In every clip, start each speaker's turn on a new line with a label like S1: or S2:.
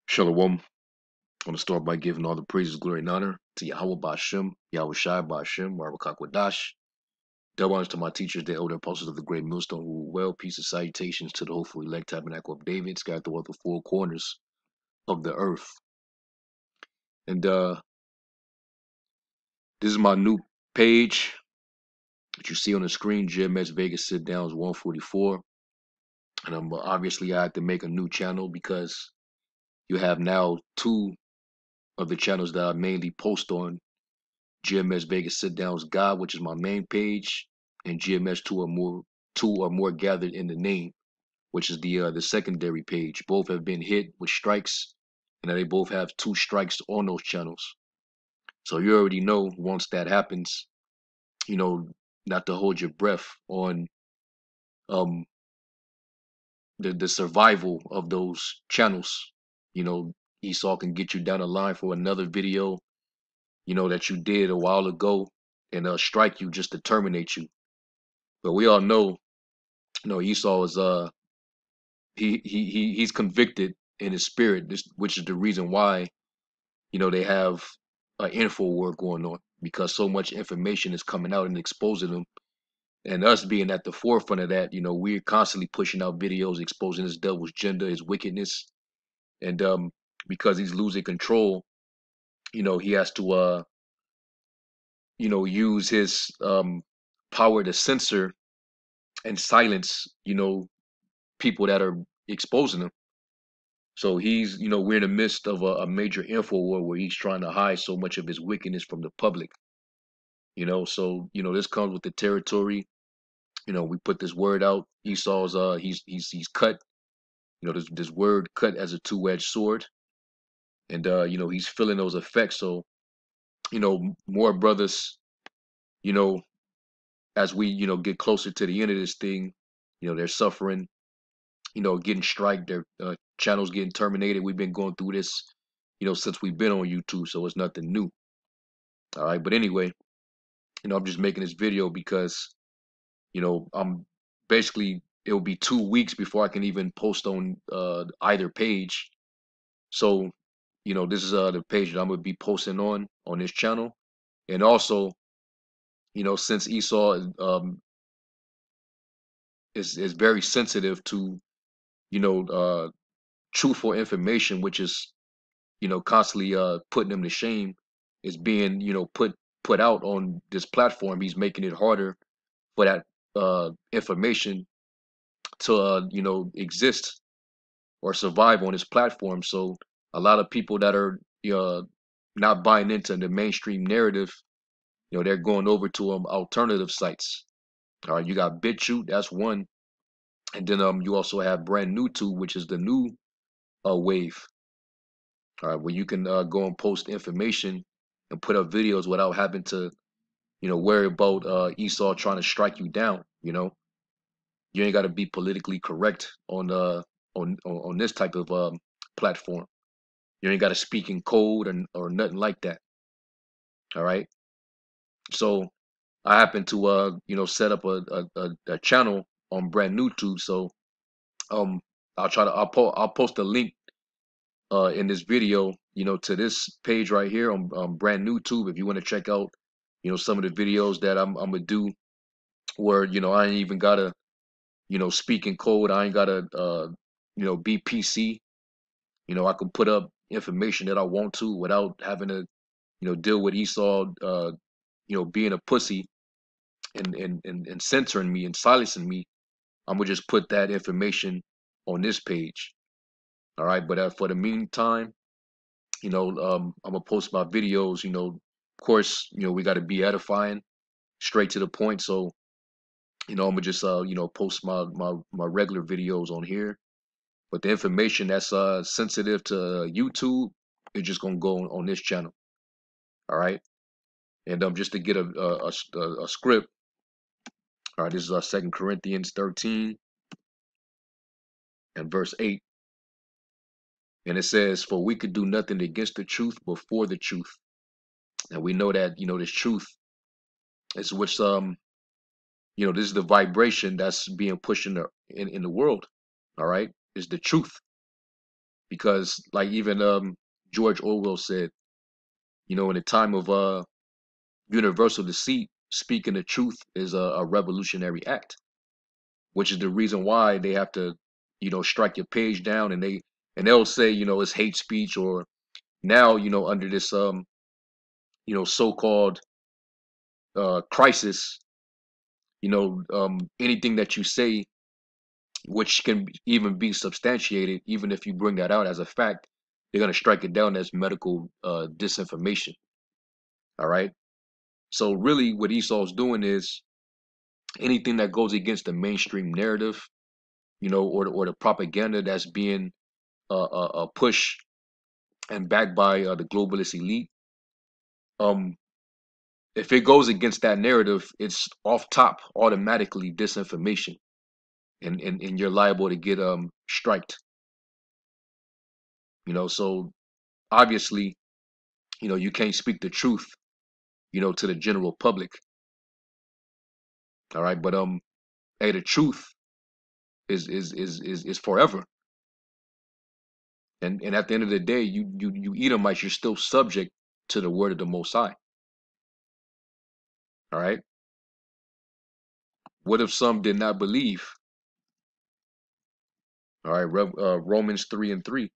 S1: Shalom. I want to start by giving all the praises, glory, and honor to Yahweh Bashem, Yahweh Shai Bashem, Baruch Kwadash. Double honors to my teachers, the elder apostles of the great millstone, who well, peace and salutations to the hopeful elect tabernacle of David, scattered throughout the four corners of the earth. And this is my new page that you see on the screen. GMS Vegas Sit Down is 144. And obviously I had to make a new channel because you have now two of the channels that I mainly post on. GMS Vegas Sit Downs God, which is my main page, and GMS two or more gathered in the name, which is the secondary page. Both have been hit with strikes, and they both have 2 strikes on those channels. So you already know once that happens, you know, not to hold your breath on um the survival of those channels. You know, Esau can get you down the line for another video, that you did a while ago, and strike you just to terminate you. But we all know, Esau is he's convicted in his spirit, which is the reason why they have an info war going on, because so much information is coming out and exposing them, and us being at the forefront of that, we're constantly pushing out videos exposing his devil's gender, his wickedness, and because he's losing control, he has to use his power to censor and silence people that are exposing him. So he's, we're in the midst of a major info war where he's trying to hide so much of his wickedness from the public. So this comes with the territory. We put this word out. Esau's he's cut. This word cut as a two-edged sword, and he's feeling those effects. So more brothers, you know, as we get closer to the end of this thing, they're suffering. Getting striked, their channels getting terminated. We've been going through this, since we've been on YouTube, so it's nothing new. All right, but anyway, I'm just making this video because, I'm basically, it'll be 2 weeks before I can even post on either page. So, this is the page that I'm gonna be posting on this channel, and also, since Esau is very sensitive to truthful information, which is constantly putting him to shame, is being put out on this platform. He's making it harder for that information to exist or survive on this platform. So a lot of people that are not buying into the mainstream narrative, they're going over to alternative sites. All right, you got BitChute, that's one, and then you also have Brand New Tube, which is the new wave. All right, where you can go and post information and put up videos without having to worry about Esau trying to strike you down. You ain't got to be politically correct on this type of platform. You ain't got to speak in code or nothing like that. All right. So I happen to set up a channel on Brand New Tube. So um I'll post a link in this video to this page right here on Brand New Tube, if you want to check out some of the videos that I'm gonna do, where I ain't even gotta speak in code. I ain't gotta be PC. I can put up information that I want to without having to deal with Esau being a pussy and censoring me and silencing me. I'm gonna just put that information on this page. All right, but for the meantime, I'm gonna post my videos. Of course, we got to be edifying, straight to the point. So I'm gonna just post my regular videos on here. But the information that's sensitive to YouTube is just gonna go on this channel. All right, and just to get a script. All right, this is our 2 Corinthians 13 and verse 8, and it says, "For we could do nothing against the truth, but for the truth." And we know that this truth is which this is the vibration that's being pushed in the world. All right, is the truth. because like even George Orwell said, in a time of universal deceit, speaking the truth is a revolutionary act, which is the reason why they have to, strike your page down, and they'll say, it's hate speech, or now, under this so-called crisis, anything that you say, which can even be substantiated, even if you bring that out as a fact, they're gonna strike it down as medical disinformation. All right. So really, what Esau's doing is anything that goes against the mainstream narrative, or the propaganda that's being pushed and backed by the globalist elite. Um, if it goes against that narrative, it's off top automatically disinformation, and you're liable to get striked. So obviously, you can't speak the truth, to the general public. All right, but hey, the truth is forever. And at the end of the day, you Edomites, you're still subject to the word of the Most High. All right. What if some did not believe? All right, Romans 3:3.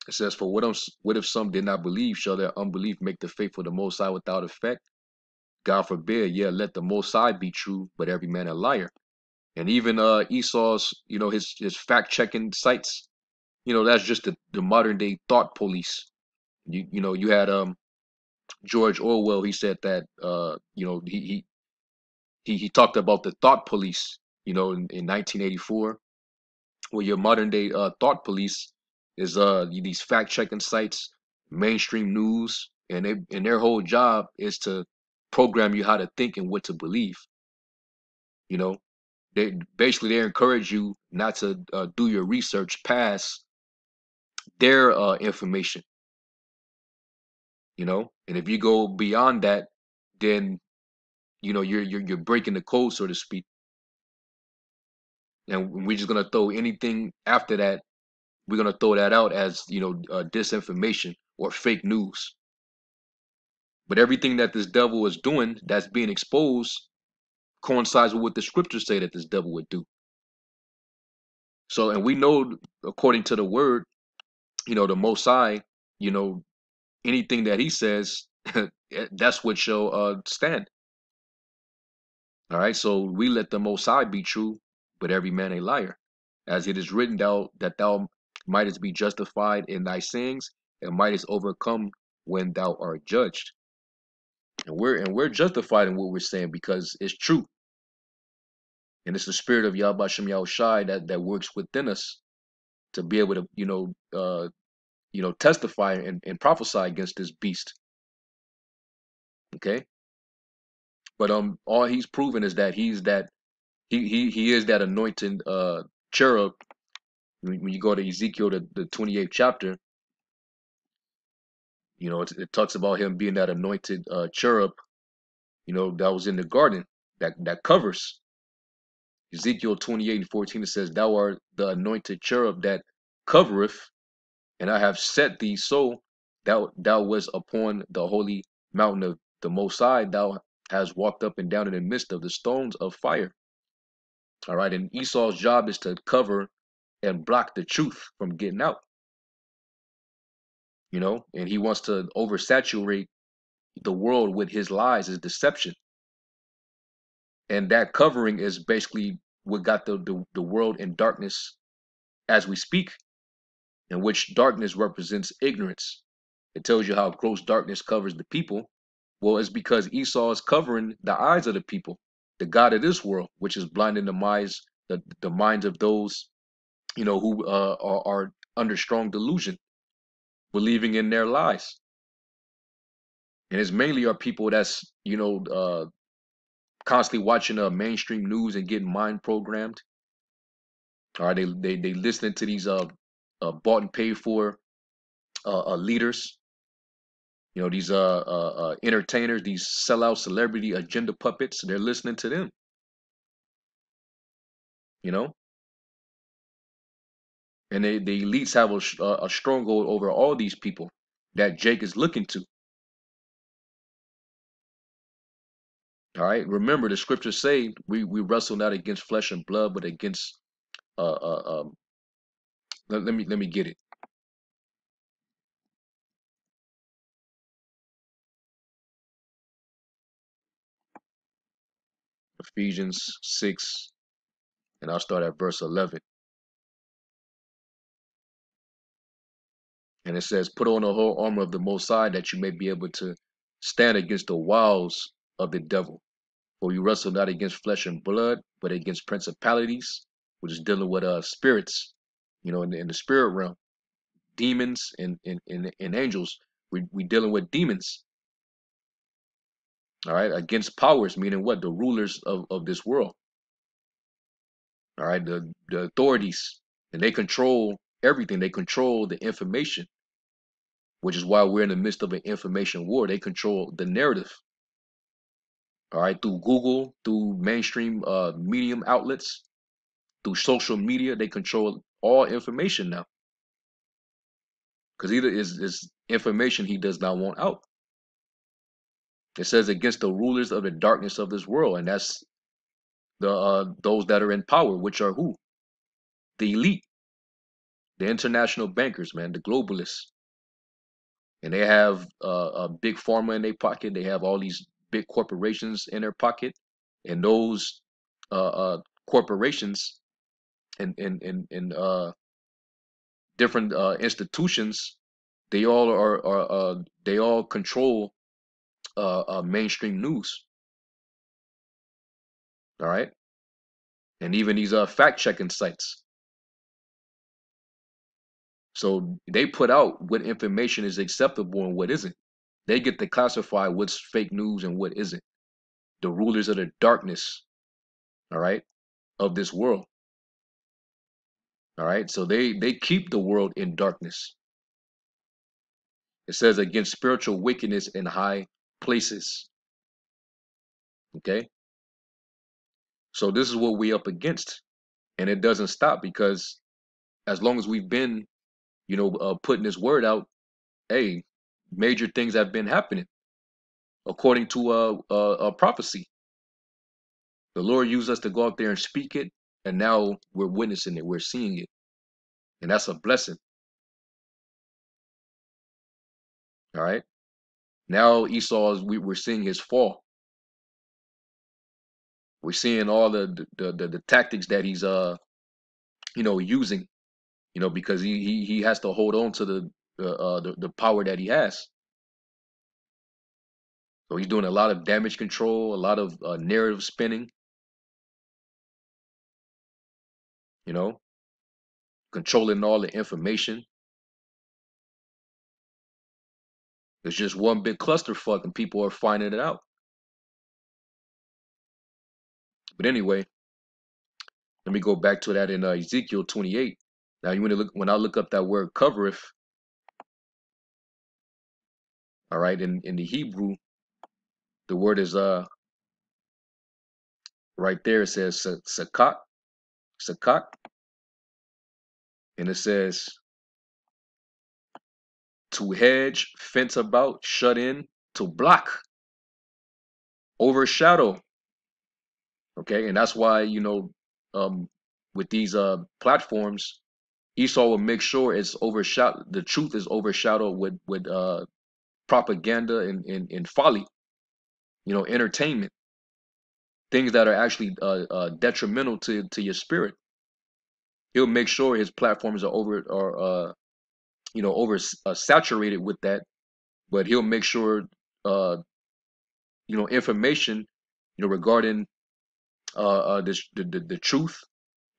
S1: It says, "For what if some did not believe? Shall their unbelief make the faith of the Most High without effect? God forbid. Yeah, let the Most High be true, but every man a liar." And even Esau's, his fact checking sites, that's just the modern day thought police. You had George Orwell. He said that he talked about the thought police. In 1984. Well, your modern day thought police is these fact checking sites, mainstream news, and their whole job is to program you how to think and what to believe. You know, they encourage you not to do your research past their information. And if you go beyond that, then you're breaking the code, so to speak. And we're just gonna throw anything after that. We're gonna throw that out as disinformation or fake news. But everything that this devil is doing that's being exposed coincides with what the scriptures say that this devil would do. So, and we know according to the word, the Most High, you know, anything that He says, that's what shall stand. All right. So we let the Most High be true, but every man a liar, as it is written, thou mightest be justified in thy sayings, and mightest overcome when thou art judged. And we're justified in what we're saying because it's true. And it's the spirit of Yahweh Shem Yahushai that works within us to be able to, testify and prophesy against this beast. Okay. But all he's proven is that he is that anointed cherub. When you go to Ezekiel, the 28th chapter, it talks about him being that anointed cherub, that was in the garden that covers. Ezekiel 28:14, it says, "Thou art the anointed cherub that covereth, and I have set thee so thou was upon the holy mountain of the Most High. Thou hast walked up and down in the midst of the stones of fire." All right, and Esau's job is to cover and block the truth from getting out. And he wants to oversaturate the world with his lies, his deception, and that covering is basically what got the world in darkness as we speak, in which darkness represents ignorance. It tells you how gross darkness covers the people. Well, it's because Esau is covering the eyes of the people, the God of this world, which is blinding the minds of those, who are under strong delusion, believing in their lies. And it's mainly our people that's, constantly watching mainstream news and getting mind programmed. All right, they listening to these bought and paid for leaders. These entertainers, these sellout celebrity agenda puppets. They're listening to them. You know, And the elites have a stronghold over all these people that Jake is looking to. All right. Remember, the scriptures say we wrestle not against flesh and blood, but against uh uh um. Let me get it. Ephesians 6, and I'll start at verse 11. And it says, "Put on the whole armor of the Most High, that you may be able to stand against the wiles of the devil. For you wrestle not against flesh and blood, but against principalities," which is dealing with spirits, in the spirit realm, demons and angels. We dealing with demons, all right, against powers, meaning what? The rulers of this world, all right, the authorities, and they control everything. They control the information, which is why we're in the midst of an information war. They control the narrative, all right, through Google, through mainstream medium outlets, through social media. They control all information now, because either is information he does not want out. It says against the rulers of the darkness of this world, and that's the those that are in power, which are who? The elite, the international bankers, man, the globalists, and they have a big pharma in their pocket. They have all these big corporations in their pocket, and those corporations and different institutions, they all control mainstream news, all right, and even these fact checking sites. So they put out what information is acceptable and what isn't. They get to classify what's fake news and what isn't. The rulers of the darkness, all right, of this world, all right. So they keep the world in darkness. It says against spiritual wickedness in high places. Okay, so this is what we up against, and it doesn't stop, because as long as we've been, putting this word out, hey, major things have been happening according to a prophecy. The Lord used us to go out there and speak it, and now we're witnessing it, we're seeing it, and that's a blessing. All right. Now Esau we're seeing his fall. We're seeing all the tactics that he's using, because he has to hold on to the power that he has. So he's doing a lot of damage control, a lot of narrative spinning, you know, controlling all the information. It's just one big clusterfuck, and people are finding it out. But anyway, let me go back to that in Ezekiel 28. Now, when I look up that word covereth, all right, in the Hebrew, the word is right there. It says sakat, sakat, and it says to hedge, fence about, shut in, to block, overshadow. Okay, and that's why um, with these platforms, Esau will make sure it's overshadowed. The truth is overshadowed with propaganda and folly. Entertainment, things that are actually detrimental to your spirit. He'll make sure his platforms are over saturated with that, but he'll make sure uh, information regarding the truth,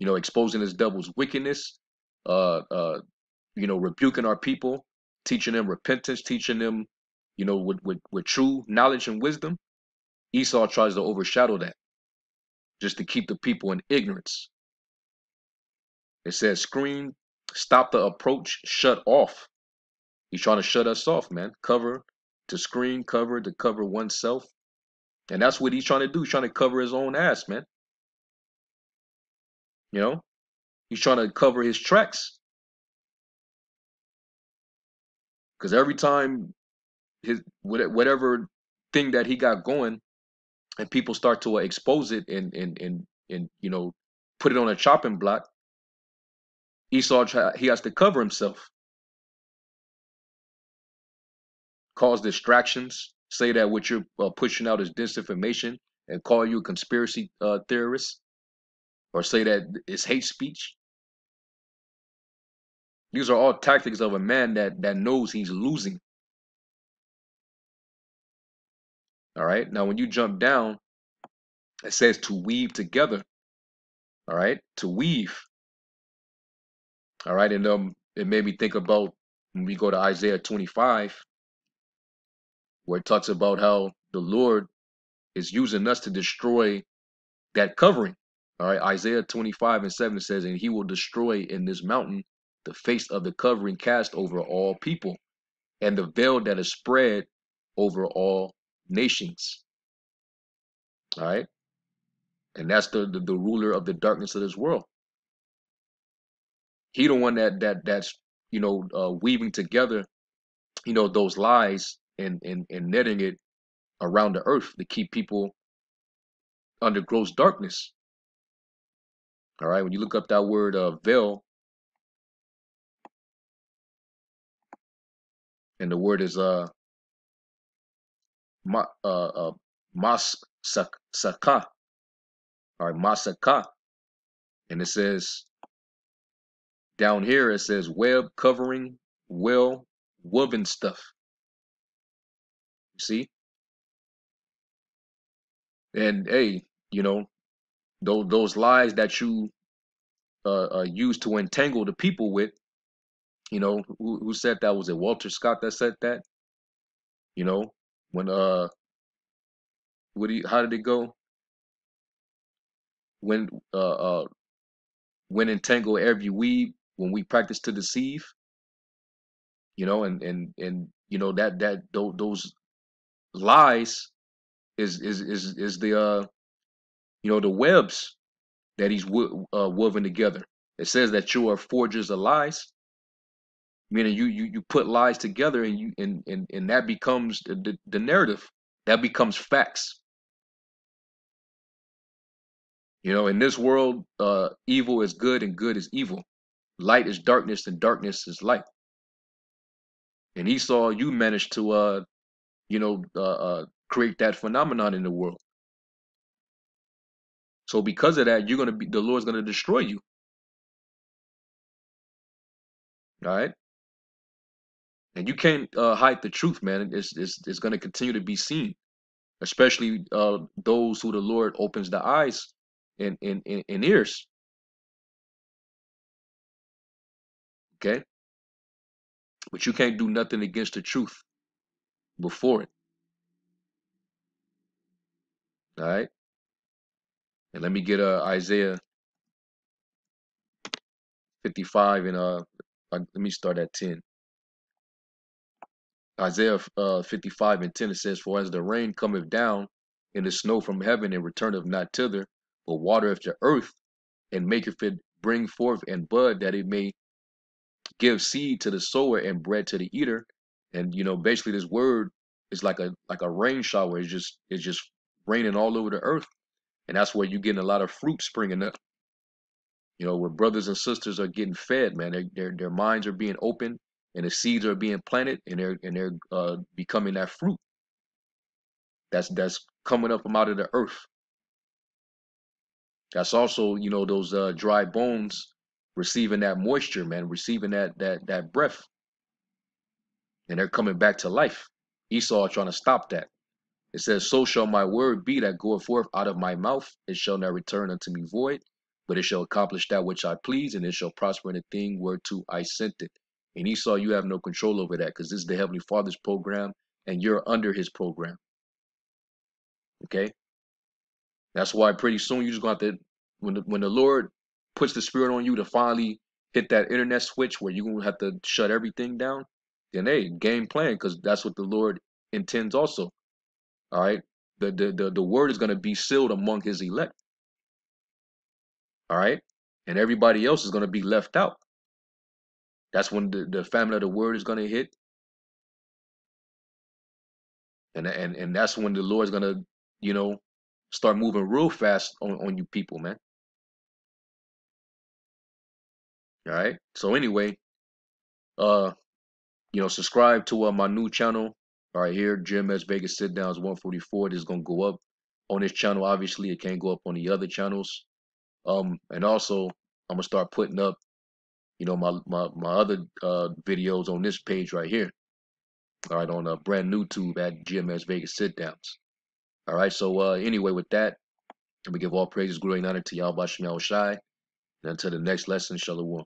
S1: exposing this devil's wickedness, uh, uh, rebuking our people, teaching them repentance, teaching them, with true knowledge and wisdom. Esau tries to overshadow that just to keep the people in ignorance. It says, screen, stop the approach, shut off. He's trying to shut us off, man. Cover, to screen, cover, to cover oneself. And that's what he's trying to do. He's trying to cover his own ass, man. You know, he's trying to cover his tracks. Because every time his whatever thing that he got going, and people start to expose it and put it on a chopping block, he has to cover himself, cause distractions, say that what you're pushing out is disinformation, and call you a conspiracy theorist, or say that it's hate speech. These are all tactics of a man that knows he's losing. All right. Now, when you jump down, it says to weave together. All right, to weave. All right, and it made me think about when we go to Isaiah 25, where it talks about how the Lord is using us to destroy that covering. All right, Isaiah 25:7 says, and he will destroy in this mountain the face of the covering cast over all people, and the veil that is spread over all nations. All right, and that's the ruler of the darkness of this world. He the one that's weaving together those lies and netting it around the earth to keep people under gross darkness. All right, when you look up that word veil, and the word is ma, mas saka, all right, masaka, and it says down here it says web covering, well woven stuff. You see, and hey, those lies that you use to entangle the people with. Who said that? Was it Walter Scott that said that? You know, when how did it go? When when entangle every weave, when we practice to deceive, and those lies is the the webs that he's woven together. It says that you are forgers of lies, meaning you put lies together, and and that becomes the narrative, that becomes facts. In this world, evil is good and good is evil. Light is darkness and darkness is light. And Esau, you managed to, create that phenomenon in the world. So because of that, the Lord's gonna destroy you. All right, and you can't hide the truth, man. It's gonna continue to be seen, especially those who the Lord opens the eyes and ears. Okay, but you can't do nothing against the truth before it. All right, and let me get Isaiah 55 and let me start at 10. Isaiah 55:10, it says, for as the rain cometh down and the snow from heaven and returneth not thither, but watereth the earth and maketh it bring forth and bud, that it may give seed to the sower and bread to the eater. And basically this word is like a rain shower. It's just raining all over the earth, and that's where you're getting a lot of fruit springing up. Where brothers and sisters are getting fed, man. Their minds are being opened, and the seeds are being planted, and they're becoming that fruit that's coming up from out of the earth. That's also, those dry bones receiving that moisture, man, receiving that breath, and they're coming back to life. Esau trying to stop that. It says, so shall my word be that goeth forth out of my mouth. It shall not return unto me void, but it shall accomplish that which I please, and it shall prosper in the thing whereto I sent it. And Esau, you have no control over that, because this is the Heavenly Father's program, and you're under his program. Okay? That's why pretty soon you just going to have to, when the Lord puts the spirit on you to finally hit that internet switch where you're going to have to shut everything down, then hey, game plan, because that's what the Lord intends also. All right? The word is going to be sealed among his elect. All right? And everybody else is going to be left out. That's when the famine of the word is going to hit, And that's when the Lord's gonna, you know, start moving real fast on you people, man. All right. So anyway, uh, subscribe to my new channel right here, Jim S Vegas Sit Downs 144. This is gonna go up on this channel. Obviously, it can't go up on the other channels. And also I'm gonna start putting up, my other videos on this page right here. All right, on a brand new tube at GMS Vegas Sit Downs. All right, so anyway, with that, let me give all praises, glory, and honor to Yahweh Shem Shai. And until the next lesson, Shalom.